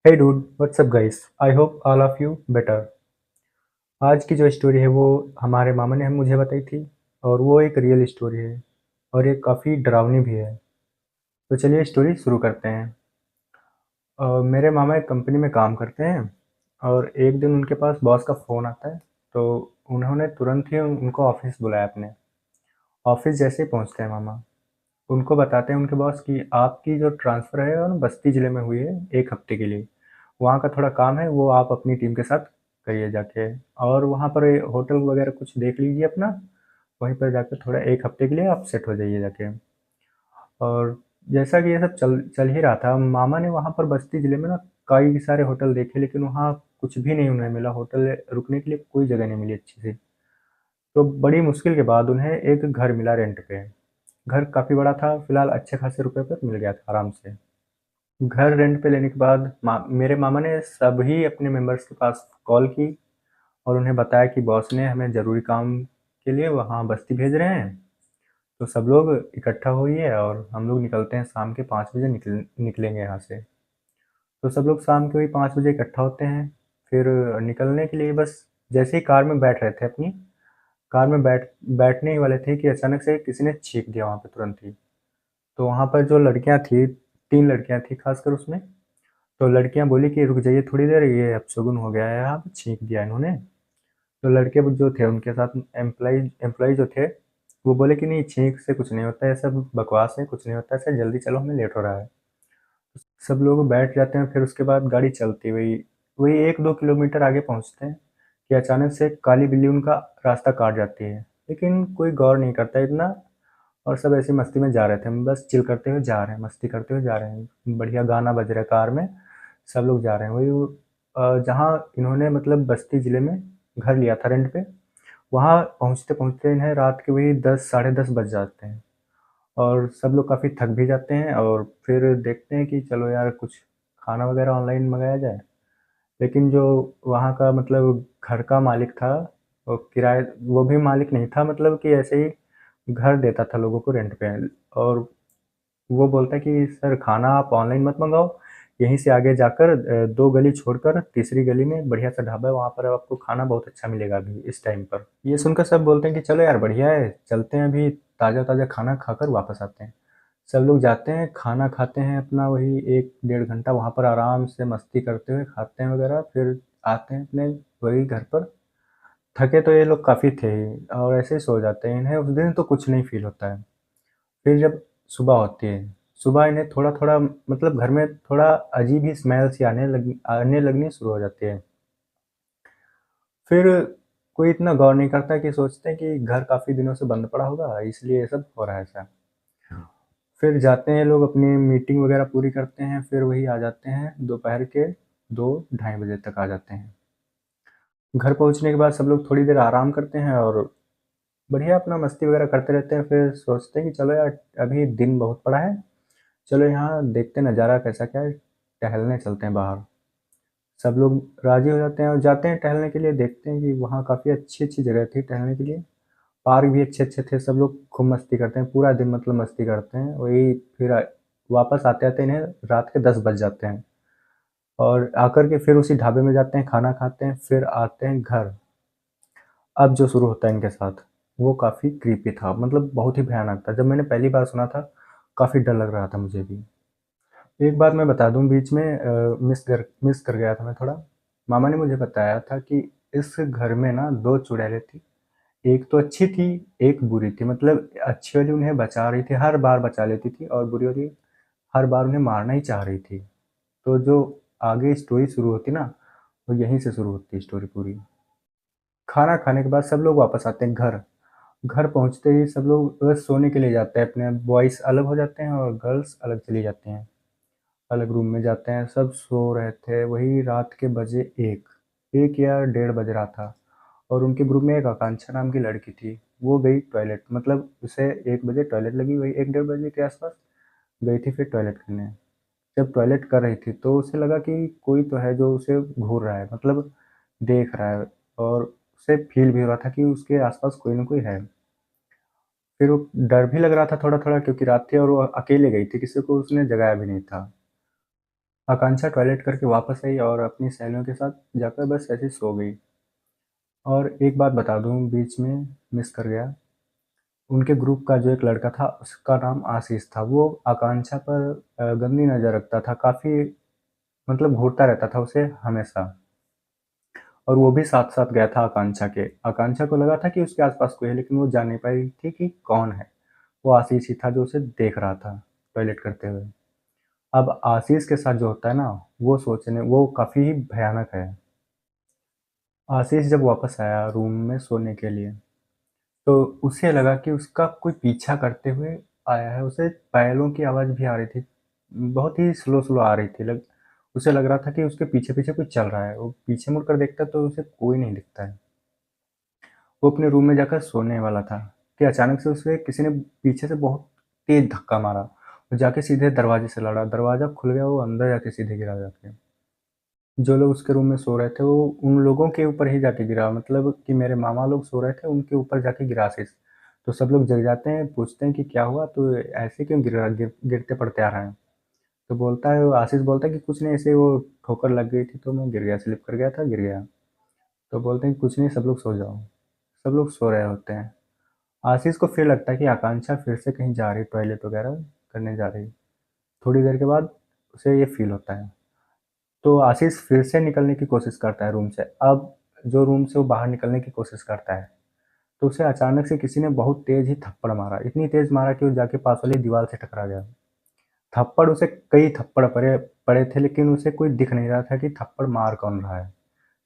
Hey dude, what's up guys? I hope all of you better. आज की जो story है वो हमारे मामा ने मुझे बताई थी और वो एक रियल स्टोरी है और ये काफ़ी डरावनी भी है। तो चलिए स्टोरी शुरू करते हैं। मेरे मामा एक कंपनी में काम करते हैं और एक दिन उनके पास बॉस का फ़ोन आता है। तो उन्होंने तुरंत ही उनको ऑफिस बुलाया अपने। ऑफिस जैसे ही पहुंचते हैं मामा, उनको बताते हैं उनके बॉस कि आपकी जो ट्रांसफ़र है वो बस्ती ज़िले में हुई है 1 हफ़्ते के लिए। वहाँ का थोड़ा काम है वो आप अपनी टीम के साथ करिए जाके और वहाँ पर होटल वगैरह कुछ देख लीजिए अपना, वहीं पर जाकर थोड़ा 1 हफ़्ते के लिए आप सेट हो जाइए जाके। और जैसा कि ये सब चल चल ही रहा था, मामा ने वहाँ पर बस्ती ज़िले में ना कई सारे होटल देखे लेकिन वहाँ कुछ भी नहीं उन्हें मिला, होटल रुकने के लिए कोई जगह नहीं मिली अच्छी सी। तो बड़ी मुश्किल के बाद उन्हें एक घर मिला रेंट पे। घर काफ़ी बड़ा था, फिलहाल अच्छे खासे रुपए पर मिल गया था आराम से। घर रेंट पे लेने के बाद मेरे मामा ने सभी अपने मेंबर्स के पास कॉल की और उन्हें बताया कि बॉस ने हमें ज़रूरी काम के लिए वहाँ बस्ती भेज रहे हैं। तो सब लोग इकट्ठा होइए और हम लोग निकलते हैं, शाम के 5 बजे निकलेंगे यहाँ से। तो सब लोग शाम के वही 5 बजे इकट्ठा होते हैं। फिर निकलने के लिए बस जैसे ही कार में बैठ रहे थे अपनी, कार में बैठने ही वाले थे कि अचानक से किसी ने छींक दिया वहाँ पे तुरंत ही। तो वहाँ पर जो लड़कियाँ थी, 3 लड़कियाँ थी खासकर उसमें, तो लड़कियाँ बोली कि रुक जाइए थोड़ी देर, ये अपशगुन हो गया है, यहाँ पे छींक दिया इन्होंने। तो लड़के जो थे उनके साथ एम्प्लॉय एम्प्लॉय जो थे, वो बोले कि नहीं, छींक से कुछ नहीं होता है, सब बकवास है, कुछ नहीं होता है सर, जल्दी चलो हमें लेट हो रहा है। सब लोग बैठ जाते हैं, फिर उसके बाद गाड़ी चलती हुई वही 1-2 किलोमीटर आगे पहुँचते हैं कि अचानक से काली बिल्ली उनका रास्ता काट जाती है। लेकिन कोई गौर नहीं करता इतना और सब ऐसी मस्ती में जा रहे थे, हम बस चिल करते हुए जा रहे हैं, मस्ती करते हुए जा रहे हैं, बढ़िया गाना बज रहा है कार में, सब लोग जा रहे हैं। वही जहाँ इन्होंने मतलब बस्ती ज़िले में घर लिया था रेंट पे, वहाँ पहुँचते-पहुँचते इन्हें रात के वही 10 साढ़े 10 बज जाते हैं और सब लोग काफ़ी थक भी जाते हैं और फिर देखते हैं कि चलो यार कुछ खाना वगैरह ऑनलाइन मँगाया जाए। लेकिन जो वहाँ का मतलब घर का मालिक था, वो किराए वो भी मालिक नहीं था, मतलब कि ऐसे ही घर देता था लोगों को रेंट पे। और वो बोलता है कि सर खाना आप ऑनलाइन मत मँगाओ, यहीं से आगे जाकर 2 गली छोड़कर तीसरी गली में बढ़िया-सा ढाबा है, वहाँ पर आपको खाना बहुत अच्छा मिलेगा अभी इस टाइम पर। ये सुनकर सब बोलते हैं कि चलो यार बढ़िया है, चलते हैं अभी ताज़ा-ताज़ा खाना खाकर वापस आते हैं। सब लोग जाते हैं, खाना खाते हैं अपना, वही 1 डेढ़ घंटा वहाँ पर आराम से मस्ती करते हुए खाते हैं वगैरह, फिर आते हैं अपने वही घर पर। थके तो ये लोग काफ़ी थे ही और ऐसे ही सो जाते हैं, इन्हें उस दिन तो कुछ नहीं फ़ील होता है। फिर जब सुबह होती है, सुबह इन्हें थोड़ा-थोड़ा मतलब घर में थोड़ा अजीब ही स्मेल सी आने लगनी शुरू हो जाती है। फिर कोई इतना गौर नहीं करता कि सोचते हैं कि घर काफ़ी दिनों से बंद पड़ा होगा, इसलिए ये सब हो रहा है ऐसा। फिर जाते हैं लोग अपनी मीटिंग वगैरह पूरी करते हैं, फिर वही आ जाते हैं दोपहर के 2 ढाई बजे तक आ जाते हैं। घर पहुँचने के बाद सब लोग थोड़ी देर आराम करते हैं और बढ़िया अपना मस्ती वगैरह करते रहते हैं, फिर सोचते हैं कि चलो यार अभी दिन बहुत पड़ा है, चलो यहाँ देखते हैं नज़ारा कैसा क्या है, टहलने चलते हैं बाहर। सब लोग राज़ी हो जाते हैं और जाते हैं टहलने के लिए, देखते हैं कि वहाँ काफ़ी अच्छी-अच्छी जगह थी टहलने के लिए। पार्क भी अच्छे-अच्छे थे, सब लोग खूब मस्ती करते हैं, पूरा दिन मतलब मस्ती करते हैं। वही फिर वापस आते-आते इन्हें रात के 10 बज जाते हैं और आकर के फिर उसी ढाबे में जाते हैं, खाना खाते हैं, फिर आते हैं घर। अब जो शुरू होता है इनके साथ, वो काफ़ी क्रीपी था, मतलब बहुत ही भयानक था। जब मैंने पहली बार सुना था, काफ़ी डर लग रहा था मुझे भी। एक बात मैं बता दूँ बीच में, मिस कर गया था मैं थोड़ा। मामा ने मुझे बताया था कि इस घर में ना 2 चुड़ैलें थी। एक तो अच्छी थी, एक बुरी थी। मतलब अच्छी वाली उन्हें बचा रही थी, हर बार बचा लेती थी और बुरी वाली हर बार उन्हें मारना ही चाह रही थी। तो जो आगे स्टोरी शुरू होती ना, वो यहीं से शुरू होती है स्टोरी पूरी। खाना खाने के बाद सब लोग वापस आते हैं घर। घर पहुँचते ही सब लोग बस सोने के लिए जाते हैं अपने, बॉयज़ अलग हो जाते हैं और गर्ल्स अलग चली जाती हैं। अलग रूम में जाते हैं, सब सो रहे थे, वही रात के बजे 1, 1 या डेढ़ बज रहा था और उनके ग्रुप में एक आकांक्षा नाम की लड़की थी, वो गई टॉयलेट, मतलब उसे 1 बजे टॉयलेट लगी, वही 1 डेढ़ बजे के आस-पास गई थी फिर टॉयलेट करने। जब टॉयलेट कर रही थी तो उसे लगा कि कोई तो है जो उसे घूर रहा है, मतलब देख रहा है और उसे फ़ील भी हो रहा था कि उसके आस-पास कोई न कोई है। फिर वो डर भी लग रहा था थोड़ा-थोड़ा क्योंकि रात थी और वो अकेले गई थी, किसी को उसने जगाया भी नहीं था। आकांक्षा टॉयलेट करके वापस आई और अपनी सहेलियों के साथ जाकर बस ऐसे ही सो गई। और एक बात बता दूँ, बीच में मिस कर गया, उनके ग्रुप का जो एक लड़का था उसका नाम आशीष था। वो आकांक्षा पर गंदी नज़र रखता था, काफ़ी मतलब घूरता रहता था उसे हमेशा। और वो भी साथ-साथ गया था आकांक्षा के। आकांक्षा को लगा था कि उसके आस-पास कोई है, लेकिन वो जान नहीं पाई थी कि कौन है। वो आशीष ही था जो उसे देख रहा था टॉयलेट करते हुए। अब आशीष के साथ जो होता है ना, वो काफ़ी भयानक है। आशीष जब वापस आया रूम में सोने के लिए, तो उसे लगा कि उसका कोई पीछा करते हुए आया है। उसे पैरों की आवाज़ भी आ रही थी, बहुत ही स्लो-स्लो आ रही थी। उसे लग रहा था कि उसके पीछे-पीछे कोई चल रहा है। वो पीछे मुड़कर देखता तो उसे कोई नहीं दिखता है। वो अपने रूम में जाकर सोने वाला था कि अचानक से उसे किसी ने पीछे से बहुत तेज़ धक्का मारा। वो जाके सीधे दरवाजे से लड़ा, दरवाज़ा खुल गया, वो अंदर जाके सीधे गिरा जाके। जो लोग उसके रूम में सो रहे थे, वो उन लोगों के ऊपर ही जाके गिरा, मतलब कि मेरे मामा लोग सो रहे थे, उनके ऊपर जाके गिरा आशीष। तो सब लोग जग जाते हैं, पूछते हैं कि क्या हुआ? तो ऐसे क्यों गिरते पड़ते आ रहे हैं? तो बोलता है, वो आशीष बोलता है कि कुछ नहीं, ऐसे वो ठोकर लग गई थी तो मैं गिर गया, स्लिप कर गया था, गिर गया। तो बोलते हैं कि कुछ नहीं, सब लोग सो जाओ। सब लोग सो रहे होते हैं। आशीष को फिर लगता है कि आकांक्षा फिर से कहीं जा रही, टॉयलेट वगैरह करने जा रही। थोड़ी देर के बाद उसे ये फ़ील होता है। तो आशीष फिर से निकलने की कोशिश करता है रूम से। अब जो रूम से वो बाहर निकलने की कोशिश करता है, तो उसे अचानक से किसी ने बहुत तेज़ ही थप्पड़ मारा। इतनी तेज़ मारा कि वो जाके पास वाली दीवार से टकरा गया। थप्पड़ उसे कई थप्पड़ पड़े पड़े थे, लेकिन उसे कोई दिख नहीं रहा था कि थप्पड़ मार कौन रहा है।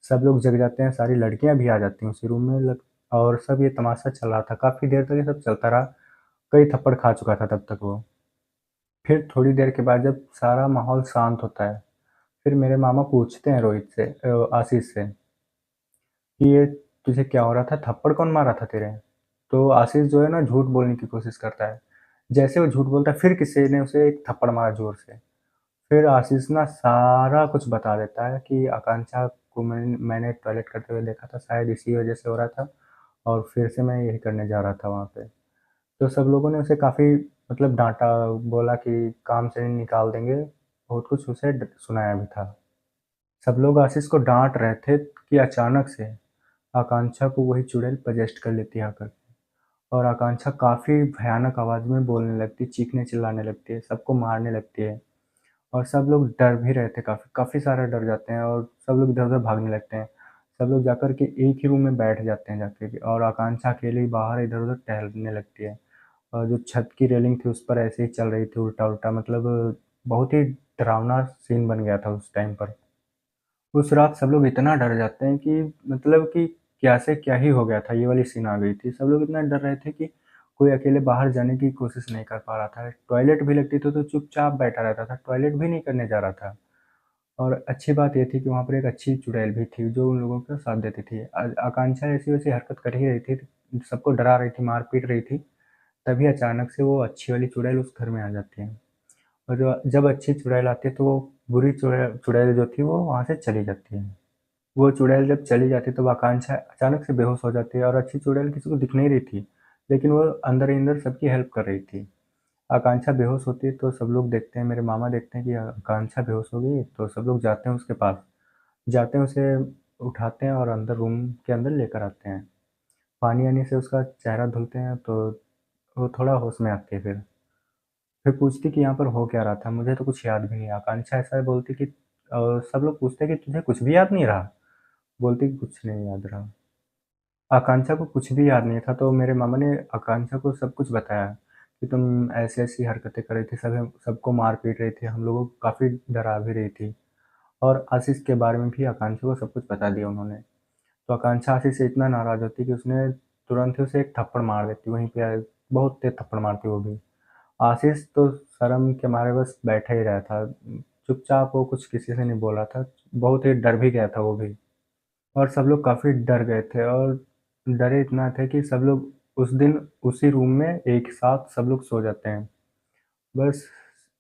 सब लोग जग जाते हैं, सारी लड़कियाँ भी आ जाती हैं उसी रूम में और सब ये तमाशा चल रहा था। काफ़ी देर तक ये सब चलता रहा। कई थप्पड़ खा चुका था तब तक वो। फिर थोड़ी देर के बाद जब सारा माहौल शांत होता है, फिर मेरे मामा पूछते हैं आशीष से कि ये तुझे क्या हो रहा था? थप्पड़ कौन मारा था तेरे? तो आशीष जो है ना झूठ बोलने की कोशिश करता है। जैसे वो झूठ बोलता है, फिर किसी ने उसे एक थप्पड़ मारा ज़ोर से। फिर आशीष ना सारा कुछ बता देता है कि आकांक्षा को मैंने टॉयलेट करते हुए देखा था, शायद इसी वजह से हो रहा था और फिर से मैं यही करने जा रहा था वहाँ पे। तो सब लोगों ने उसे काफ़ी मतलब डाँटा, बोला कि काम से निकाल देंगे, बहुत कुछ उसे सुनाया भी था। सब लोग आशीष को डाँट रहे थे कि अचानक से आकांक्षा को वही चुड़ैल पजेस्ट कर लेती है आकर और आकांक्षा काफ़ी भयानक आवाज़ में बोलने लगती, चीखने-चिल्लाने लगती है, सबको मारने लगती है और सब लोग डर भी रहे थे काफ़ी, काफ़ी सारे डर जाते हैं और सब लोग इधर-उधर भागने लगते हैं। सब लोग जाकर के एक ही रूम में बैठ जाते हैं जाके के और आकांक्षा अकेली बाहर इधर-उधर टहलने लगती है। और जो छत की रेलिंग थी उस पर ऐसे ही चल रही थी उल्टा-उल्टा, मतलब बहुत ही डरावना सीन बन गया था उस टाइम पर। उस रात सब लोग इतना डर जाते हैं कि मतलब कि क्या से क्या ही हो गया था, ये वाली सीन आ गई थी। सब लोग इतना डर रहे थे कि कोई अकेले बाहर जाने की कोशिश नहीं कर पा रहा था। टॉयलेट भी लगती थी तो चुपचाप बैठा रहता था, टॉयलेट भी नहीं करने जा रहा था। और अच्छी बात ये थी कि वहाँ पर एक अच्छी चुड़ैल भी थी जो उन लोगों का साथ देती थी। आकांक्षा ऐसी-वैसी हरकत कर ही रही थी, सबको डरा रही थी, मार-पीट रही थी। तभी अचानक से वो अच्छी वाली चुड़ैल उस घर में आ जाती है। और जब अच्छी चुड़ैल आती है तो वो बुरी चुड़ैल जो थी वो वहाँ से चली जाती है। वो चुड़ैल जब चली जाती है तब आकांक्षा अचानक से बेहोश हो जाती है और अच्छी चुड़ैल किसी को दिख नहीं रही थी, लेकिन वो अंदर ही अंदर सबकी हेल्प कर रही थी। आकांक्षा बेहोश होती है तो सब लोग देखते हैं, मेरे मामा देखते हैं कि आकांक्षा बेहोश हो गई, तो सब लोग जाते हैं उसके पास। जाते हैं, उसे उठाते हैं और अंदर रूम के अंदर लेकर आते हैं। पानी-वानी से उसका चेहरा धुलते हैं तो वो थोड़ा होश में आती है फिर। फिर पूछती कि यहाँ पर हो क्या रहा था? मुझे तो कुछ याद भी नहीं। आकांक्षा ऐसा बोलती कि सब लोग पूछते कि तुझे कुछ भी याद नहीं रहा? बोलती कि कुछ नहीं याद रहा। आकांक्षा को कुछ भी याद नहीं था, तो मेरे मामा ने आकांक्षा को सब कुछ बताया कि तुम ऐसी-ऐसी हरकतें कर रही थी, सबको मार-पीट रही थी, हम लोगों को काफ़ी डरा भी रही थी और आशीष के बारे में भी आकांक्षा को सब कुछ बता दिया उन्होंने। तो आकांक्षा आशीष से इतना नाराज़ होती कि उसने तुरंत ही उसे एक थप्पड़ मार देती, वहीं पे बहुत तेज़ थप्पड़ मारती वो भी। आशीष तो शर्म के मारे बस बैठा ही रहा था। चुपचाप वो कुछ किसी से नहीं बोल रहा था। बहुत ही डर भी गया था वो भी और सब लोग काफ़ी डर गए थे और डरे इतना थे कि सब लोग उस दिन उसी रूम में एक साथ सब लोग सो जाते हैं। बस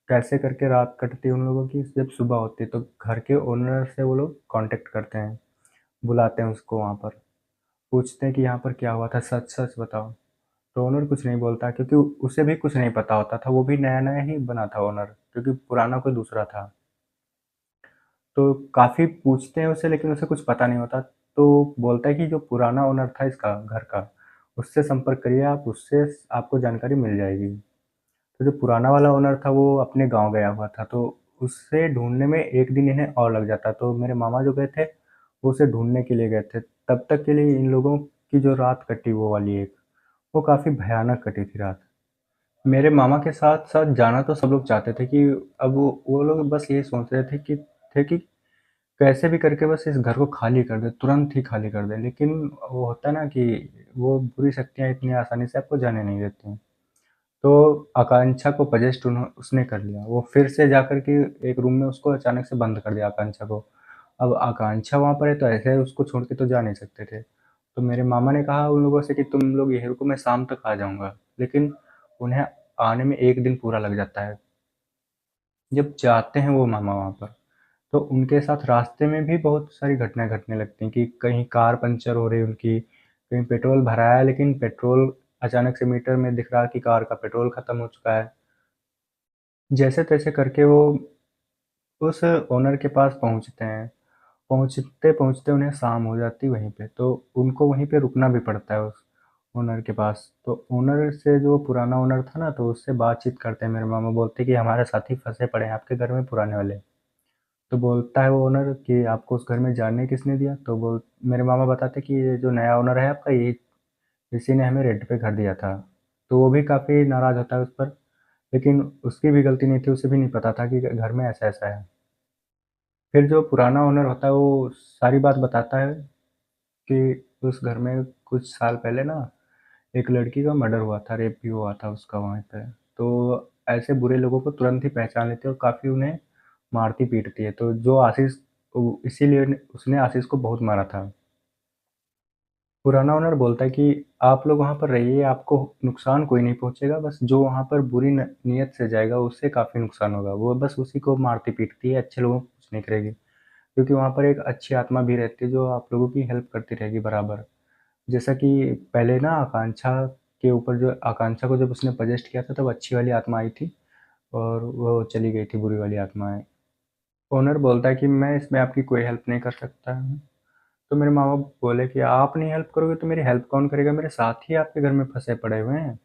कैसे करके रात कटती है उन लोगों की, जब सुबह होती है तो घर के ओनर से वो लोग कॉन्टैक्ट करते हैं, बुलाते हैं उसको वहाँ पर। पूछते हैं कि यहाँ पर क्या हुआ था? सच-सच बताओ। तो ओनर कुछ नहीं बोलता क्योंकि उसे भी कुछ नहीं पता होता था, वो भी नया-नया ही बना था ओनर, क्योंकि पुराना कोई दूसरा था। तो काफ़ी पूछते हैं उसे लेकिन उसे कुछ पता नहीं होता। तो बोलता है कि जो पुराना ओनर था इसका घर का, उससे संपर्क करिए आप, उससे आपको जानकारी मिल जाएगी। तो जो पुराना वाला ओनर था वो अपने गाँव गया हुआ था, तो उससे ढूँढने में 1 दिन इन्हें और लग जाता। तो मेरे मामा जो गए थे, वो उसे ढूँढने के लिए गए थे। तब तक के लिए इन लोगों की जो रात कटी वो वाली एक, वो काफ़ी भयानक कटी थी रात। मेरे मामा के साथ-साथ जाना तो सब लोग चाहते थे कि अब वो लोग बस यही सोच रहे थे कि कैसे भी करके बस इस घर को खाली कर दें, तुरंत ही खाली कर दें। लेकिन वो होता है ना कि वो बुरी शक्तियाँ इतनी आसानी से आपको जाने नहीं देती। तो आकांक्षा को पजेस्ट उसने कर लिया। वो फिर से जाकर के एक रूम में उसको अचानक से बंद कर दिया आकांक्षा को। अब आकांक्षा वहाँ पर है तो ऐसे उसको छोड़ के तो जा नहीं सकते थे। तो मेरे मामा ने कहा उन लोगों से कि तुम लोग यहीं रुको, मैं शाम तक आ जाऊँगा। लेकिन उन्हें आने में 1 दिन पूरा लग जाता है। जब जाते हैं वो मामा वहाँ पर, तो उनके साथ रास्ते में भी बहुत सारी घटनाएँ घटने लगती हैं कि कहीं कार पंचर हो रही है उनकी, कहीं पेट्रोल भराया है लेकिन पेट्रोल अचानक से मीटर में दिख रहा है कि कार का पेट्रोल खत्म हो चुका है। जैसे-तैसे करके वो उस ओनर के पास पहुँचते हैं। पहुँचते-पहुँचते उन्हें शाम हो जाती है वहीं पे, तो उनको वहीं पे रुकना भी पड़ता है उस ओनर के पास। तो ओनर से जो पुराना ओनर था ना, तो उससे बातचीत करते हैं मेरे मामा, बोलते हैं कि हमारे साथी फँसे पड़े हैं आपके घर में पुराने वाले। तो बोलता है वो ओनर कि आपको उस घर में जाने किसने दिया? तो मेरे मामा बताते हैं कि ये जो नया ओनर है आपका, ये इसी ने हमें रेंट पे घर दिया था। तो वो भी काफ़ी नाराज़ होता है उस पर, लेकिन उसकी भी गलती नहीं थी, उसे भी नहीं पता था कि घर में ऐसा-ऐसा है। फिर जो पुराना ओनर होता है वो सारी बात बताता है कि उस घर में कुछ साल पहले ना एक लड़की का मर्डर हुआ था, रेप भी हुआ था उसका वहाँ पे। तो ऐसे बुरे लोगों को तुरंत ही पहचान लेती है और काफ़ी उन्हें मारती-पीटती है। तो जो आशीष इसीलिए उसने आशीष को बहुत मारा था। पुराना ओनर बोलता है कि आप लोग वहाँ पर रहिए, आपको नुकसान कोई नहीं पहुँचेगा, बस जो वहाँ पर बुरी नीयत से जाएगा उससे काफ़ी नुकसान होगा। वो बस उसी को मारती-पीटती है, अच्छे लोगों को कुछ नहीं करेगी। क्योंकि वहाँ पर एक अच्छी आत्मा भी रहती है जो आप लोगों की हेल्प करती रहेगी बराबर। जैसा कि पहले ना आकांक्षा को जब उसने पजेस्ट किया था तब अच्छी वाली आत्मा आई थी और वो चली गई थी बुरी वाली आत्माएँ। ओनर बोलता है कि मैं इसमें आपकी कोई हेल्प नहीं कर सकता हूँ। तो मेरे माँ-बाप बोले कि आप नहीं हेल्प करोगे तो मेरी हेल्प कौन करेगा? मेरे साथी आपके घर में फँसे पड़े हुए हैं।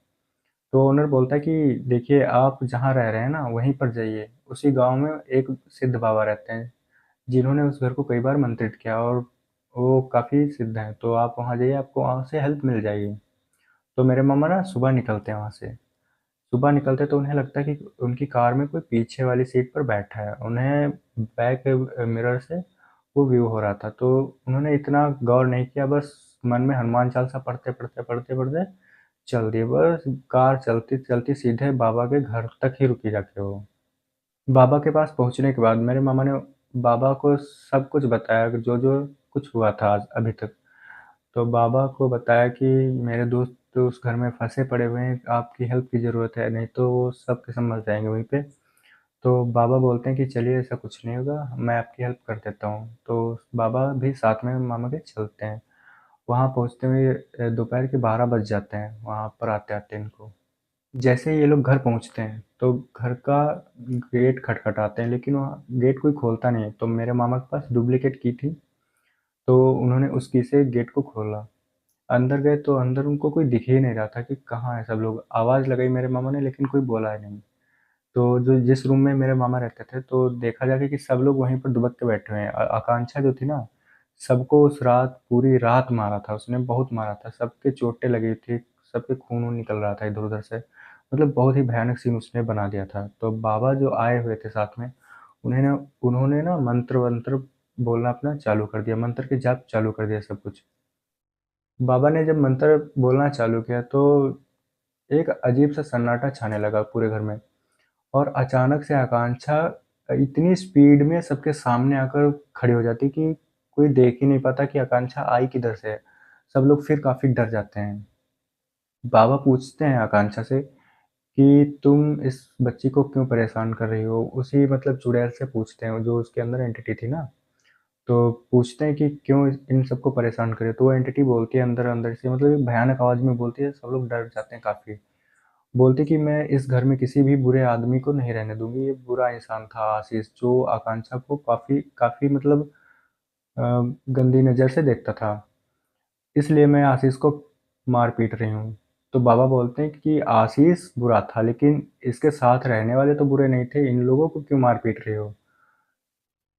तो ओनर बोलता है कि देखिए आप जहाँ रह रहे हैं ना वहीं पर जाइए। उसी गाँव में एक सिद्ध बाबा रहते हैं, जिन्होंने उस घर को कई बार मंत्रित किया और वो काफ़ी सिद्ध हैं। तो आप वहाँ जाइए, आपको वहाँ से हेल्प मिल जाएगी। तो मेरे मामा ना सुबह निकलते हैं वहाँ से। सुबह निकलते तो उन्हें लगता है कि उनकी कार में कोई पीछे वाली सीट पर बैठा है। उन्हें बैक मिरर से वो व्यू हो रहा था। तो उन्होंने इतना गौर नहीं किया, बस मन में हनुमान चालीसा पढ़ते-पढ़ते चल दिए। बस कार चलती-चलती सीधे बाबा के घर तक ही रुकी जाके वो। बाबा के पास पहुँचने के बाद मेरे मामा ने बाबा को सब कुछ बताया कि जो-जो कुछ हुआ था आज अभी तक। तो बाबा को बताया कि मेरे दोस्त तो उस घर में फँसे पड़े हुए हैं, आपकी हेल्प की ज़रूरत है, नहीं तो वो सब के सब मर जाएँगे वहीं पे। तो बाबा बोलते हैं कि चलिए ऐसा कुछ नहीं होगा, मैं आपकी हेल्प कर देता हूँ। तो बाबा भी साथ में मामा के चलते हैं। वहाँ पहुँचते हुए दोपहर के 12 बज जाते हैं, वहाँ पर आते-आते इनको। जैसे ही ये लोग घर पहुँचते हैं, तो घर का गेट खटखटाते हैं, लेकिन वहाँ गेट कोई खोलता नहीं है। तो मेरे मामा के पास डुप्लीकेट की थी, तो उन्होंने उस की से गेट को खोला। अंदर गए तो अंदर उनको कोई दिख ही नहीं रहा था कि कहाँ है सब लोग। आवाज़ लगाई मेरे मामा ने लेकिन कोई बोला ही नहीं। तो जो जिस रूम में मेरे मामा रहते थे तो देखा जाके कि सब लोग वहीं पर दुबक के बैठे हुए हैं। आकांक्षा जो थी ना, सबको उस रात पूरी रात मारा था, उसने बहुत मारा था। सबके चोटें लगी थी, सबके खून-वून निकल रहा था इधर-उधर से। मतलब बहुत ही भयानक सीन उसने बना दिया था। तो बाबा जो आए हुए थे साथ में, उन्होंने ना मंत्र-वंत्र बोलना अपना चालू कर दिया, मंत्र के जाप चालू कर दिया सब कुछ। बाबा ने जब मंत्र बोलना चालू किया तो एक अजीब-सा सन्नाटा छाने लगा पूरे घर में और अचानक से आकांक्षा इतनी स्पीड में सबके सामने आकर खड़ी हो जाती कि कोई देख ही नहीं पाता कि आकांक्षा आई किधर से है। सब लोग फिर काफ़ी डर जाते हैं। बाबा पूछते हैं आकांक्षा से कि तुम इस बच्ची को क्यों परेशान कर रही हो? उसी मतलब चुड़ैल से पूछते हैं, जो उसके अंदर एंटिटी थी ना। तो पूछते हैं कि क्यों इन सबको परेशान करे? तो वो एंटिटी बोलती है अंदर-अंदर से, मतलब एक भयानक आवाज़ में बोलती है, सब लोग डर जाते हैं काफ़ी। बोलती कि मैं इस घर में किसी भी बुरे आदमी को नहीं रहने दूँगी, ये बुरा इंसान था आशीष जो आकांक्षा को काफ़ी काफ़ी मतलब अ, गंदी नज़र से देखता था। इसलिए मैं आशीष को मार-पीट रही हूँ। तो बाबा बोलते हैं कि आशीष बुरा था लेकिन इसके साथ रहने वाले तो बुरे नहीं थे, इन लोगों को क्यों मार-पीट रही हो?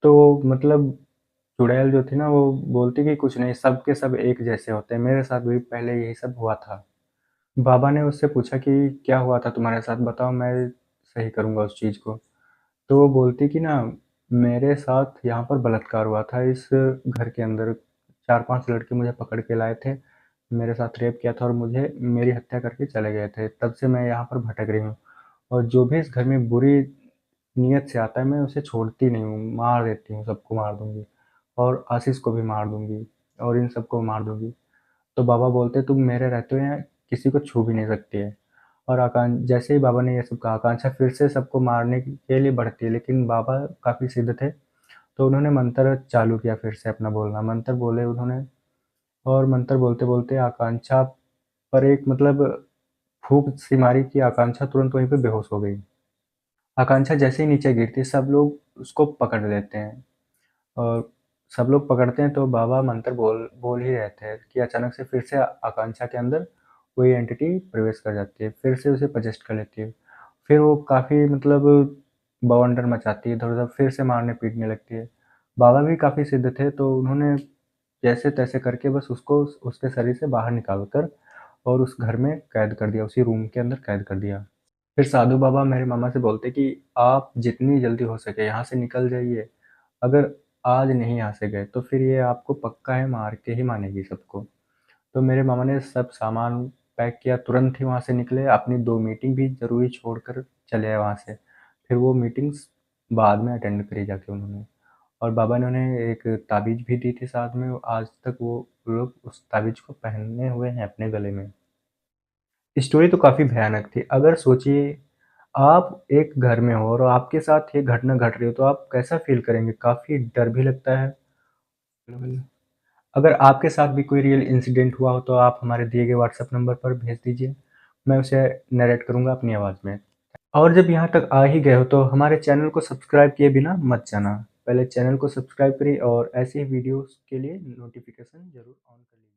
तो मतलब चुड़ैल जो थी ना वो बोलती कि कुछ नहीं, सब के सब एक जैसे होते हैं, मेरे साथ भी पहले यही सब हुआ था। बाबा ने उससे पूछा कि क्या हुआ था तुम्हारे साथ बताओ, मैं सही करूँगा उस चीज़ को। तो वो बोलती कि ना मेरे साथ यहाँ पर बलात्कार हुआ था इस घर के अंदर, 4-5 लड़के मुझे पकड़ के लाए थे, मेरे साथ रेप किया था और मुझे मेरी हत्या करके चले गए थे। तब से मैं यहाँ पर भटक रही हूँ और जो भी इस घर में बुरी नियत से आता है मैं उसे छोड़ती नहीं हूँ, मार देती हूँ, सबको मार दूँगी और आशीष को भी मार दूँगी और इन सबको मार दूँगी। तो बाबा बोलते तुम मेरे रहते हुए यहाँ किसी को छू भी नहीं सकती है। और जैसे ही बाबा ने ये सब कहा आकांक्षा फिर से सबको मारने के लिए बढ़ती है, लेकिन बाबा काफ़ी सिद्ध थे, तो उन्होंने मंत्र चालू किया फिर से अपना बोलना। मंत्र बोले उन्होंने और मंत्र बोलते-बोलते आकांक्षा पर एक मतलब फूँक सी मारी कि आकांक्षा तुरंत वहीं पे बेहोश हो गई। आकांक्षा जैसे ही नीचे गिरती सब लोग उसको पकड़ लेते हैं और सब लोग पकड़ते हैं तो बाबा मंत्र बोल बोल ही रहे थे कि अचानक से फिर से आकांक्षा के अंदर कोई एंटिटी प्रवेश कर जाती है, फिर से उसे पोजेस्ट कर लेती है। फिर वो काफ़ी मतलब बवंडर मचाती है, इधर-उधर फिर से मारने-पीटने लगती है। बाबा भी काफ़ी सिद्ध थे तो उन्होंने जैसे-तैसे करके बस उसको उसके शरीर से बाहर निकाल कर और उस घर में कैद कर दिया, उसी रूम के अंदर कैद कर दिया। फिर साधु बाबा मेरे मामा से बोलते कि आप जितनी जल्दी हो सके यहाँ से निकल जाइए। अगर आज नहीं यहाँ से गए तो फिर ये आपको पक्का है मार के ही मानेगी सबको। तो मेरे मामा ने सब सामान पैक किया, तुरंत ही वहाँ से निकले, अपनी 2 मीटिंग भी ज़रूरी छोड़कर चले आए वहाँ से। फिर वो मीटिंग्स बाद में अटेंड करी जाके उन्होंने। और बाबा ने उन्हें एक ताबीज़ भी दी थी साथ में, आज तक वो लोग उस ताबीज़ को पहने हुए हैं अपने गले में। स्टोरी तो काफ़ी भयानक थी। अगर सोचिए आप एक घर में हो और आपके साथ ये घटना घट रही हो तो आप कैसा फ़ील करेंगे? काफ़ी डर भी लगता है। बिल्कुल। अगर आपके साथ भी कोई रियल इंसिडेंट हुआ हो तो आप हमारे दिए गए व्हाट्सएप नंबर पर भेज दीजिए। मैं उसे नैरेट करूँगा अपनी आवाज़ में। और जब यहाँ तक आ ही गए हो तो हमारे चैनल को सब्सक्राइब किए बिना मत जाना। पहले चैनल को सब्सक्राइब करिए और ऐसे ही वीडियोज़ के लिए नोटिफ़िकेशन ज़रूर ऑन कर लीजिए।